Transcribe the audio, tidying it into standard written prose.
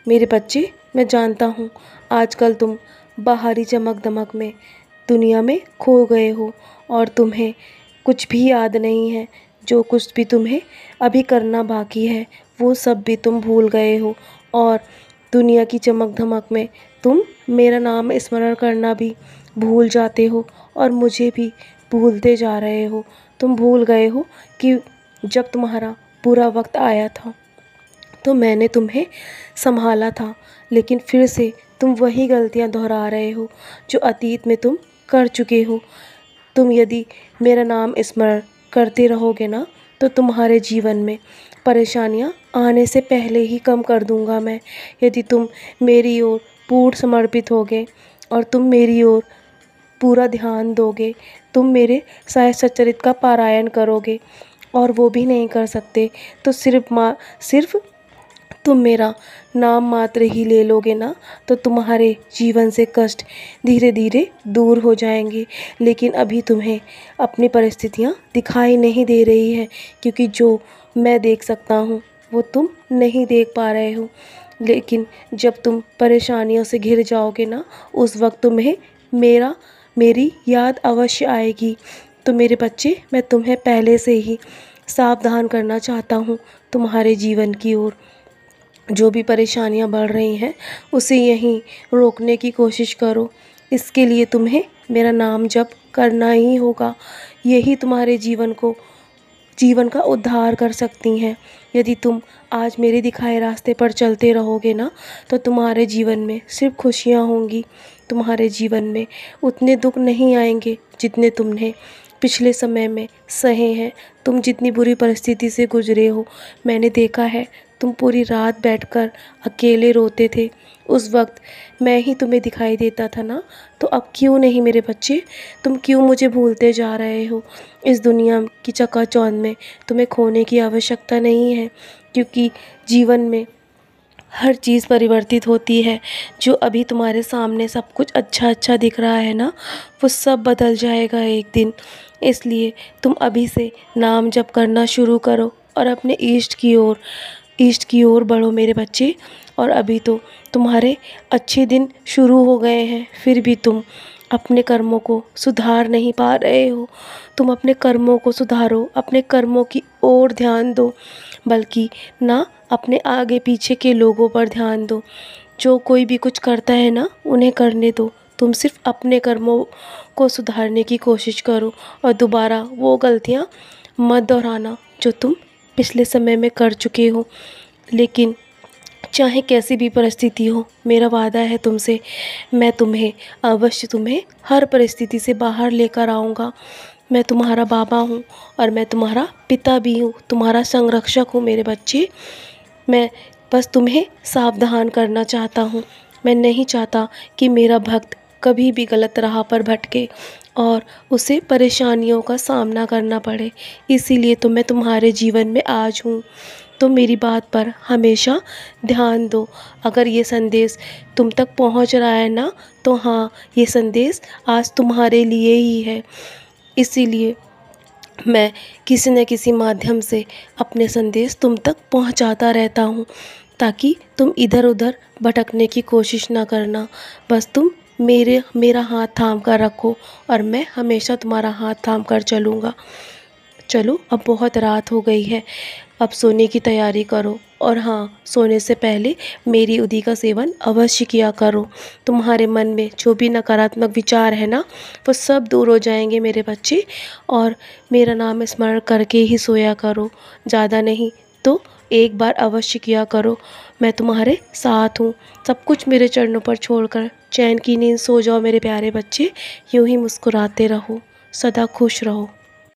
मेरे बच्चे, मैं जानता हूँ आजकल तुम बाहरी चमक दमक में दुनिया में खो गए हो और तुम्हें कुछ भी याद नहीं है। जो कुछ भी तुम्हें अभी करना बाकी है वो सब भी तुम भूल गए हो और दुनिया की चमक धमक में तुम मेरा नाम स्मरण करना भी भूल जाते हो और मुझे भी भूलते जा रहे हो। तुम भूल गए हो कि जब तुम्हारा बुरा वक्त आया था तो मैंने तुम्हें संभाला था, लेकिन फिर से तुम वही गलतियां दोहरा रहे हो जो अतीत में तुम कर चुके हो। तुम यदि मेरा नाम स्मरण करते रहोगे ना तो तुम्हारे जीवन में परेशानियां आने से पहले ही कम कर दूंगा मैं। यदि तुम मेरी ओर पूर्ण समर्पित होगे और तुम मेरी ओर पूरा ध्यान दोगे, तुम मेरे साहित्य सच्चरित्र का पारायण करोगे और वो भी नहीं कर सकते तो सिर्फ तुम मेरा नाम मात्र ही ले लोगे ना तो तुम्हारे जीवन से कष्ट धीरे धीरे दूर हो जाएंगे। लेकिन अभी तुम्हें अपनी परिस्थितियाँ दिखाई नहीं दे रही है क्योंकि जो मैं देख सकता हूँ वो तुम नहीं देख पा रहे हो। लेकिन जब तुम परेशानियों से घिर जाओगे ना उस वक्त तुम्हें मेरी याद अवश्य आएगी। तो मेरे बच्चे, मैं तुम्हें पहले से ही सावधान करना चाहता हूँ तुम्हारे जीवन की ओर। जो भी परेशानियां बढ़ रही हैं उसे यहीं रोकने की कोशिश करो। इसके लिए तुम्हें मेरा नाम जप करना ही होगा। यही तुम्हारे जीवन का उद्धार कर सकती हैं। यदि तुम आज मेरे दिखाए रास्ते पर चलते रहोगे ना तो तुम्हारे जीवन में सिर्फ खुशियां होंगी। तुम्हारे जीवन में उतने दुख नहीं आएंगे जितने तुमने पिछले समय में सहे हैं। तुम जितनी बुरी परिस्थिति से गुजरे हो, मैंने देखा है तुम पूरी रात बैठकर अकेले रोते थे। उस वक्त मैं ही तुम्हें दिखाई देता था ना। तो अब क्यों नहीं मेरे बच्चे, तुम क्यों मुझे भूलते जा रहे हो। इस दुनिया की चकाचौंध में तुम्हें खोने की आवश्यकता नहीं है क्योंकि जीवन में हर चीज़ परिवर्तित होती है। जो अभी तुम्हारे सामने सब कुछ अच्छा अच्छा दिख रहा है ना वो सब बदल जाएगा एक दिन। इसलिए तुम अभी से नाम जप करना शुरू करो और अपने इष्ट की ओर बढ़ो मेरे बच्चे। और अभी तो तुम्हारे अच्छे दिन शुरू हो गए हैं फिर भी तुम अपने कर्मों को सुधार नहीं पा रहे हो। तुम अपने कर्मों को सुधारो, अपने कर्मों की ओर ध्यान दो, बल्कि ना अपने आगे पीछे के लोगों पर ध्यान दो। जो कोई भी कुछ करता है ना उन्हें करने दो। तुम सिर्फ अपने कर्मों को सुधारने की कोशिश करो और दोबारा वो गलतियाँ मत दोहराना जो तुम पिछले समय में कर चुके हो। लेकिन चाहे कैसी भी परिस्थिति हो, मेरा वादा है तुमसे, मैं अवश्य तुम्हें हर परिस्थिति से बाहर लेकर आऊँगा। मैं तुम्हारा बाबा हूँ और मैं तुम्हारा पिता भी हूँ, तुम्हारा संरक्षक हूँ मेरे बच्चे। मैं बस तुम्हें सावधान करना चाहता हूँ। मैं नहीं चाहता कि मेरा भक्त कभी भी गलत राह पर भटके और उसे परेशानियों का सामना करना पड़े। इसीलिए तो मैं तुम्हारे जीवन में आज हूँ। तो मेरी बात पर हमेशा ध्यान दो। अगर ये संदेश तुम तक पहुँच रहा है ना तो हाँ, ये संदेश आज तुम्हारे लिए ही है। इसीलिए मैं किसी न किसी माध्यम से अपने संदेश तुम तक पहुंचाता रहता हूं ताकि तुम इधर उधर भटकने की कोशिश ना करना। बस तुम मेरा हाथ थाम कर रखो और मैं हमेशा तुम्हारा हाथ थाम कर चलूँगा। चलो, अब बहुत रात हो गई है, अब सोने की तैयारी करो। और हाँ, सोने से पहले मेरी उदी का सेवन अवश्य किया करो। तुम्हारे मन में जो भी नकारात्मक विचार है ना वो सब दूर हो जाएंगे मेरे बच्चे। और मेरा नाम स्मरण करके ही सोया करो, ज़्यादा नहीं तो एक बार अवश्य किया करो। मैं तुम्हारे साथ हूँ। सब कुछ मेरे चरणों पर छोड़कर चैन की नींद सो जाओ मेरे प्यारे बच्चे। यूँ ही मुस्कुराते रहो, सदा खुश रहो।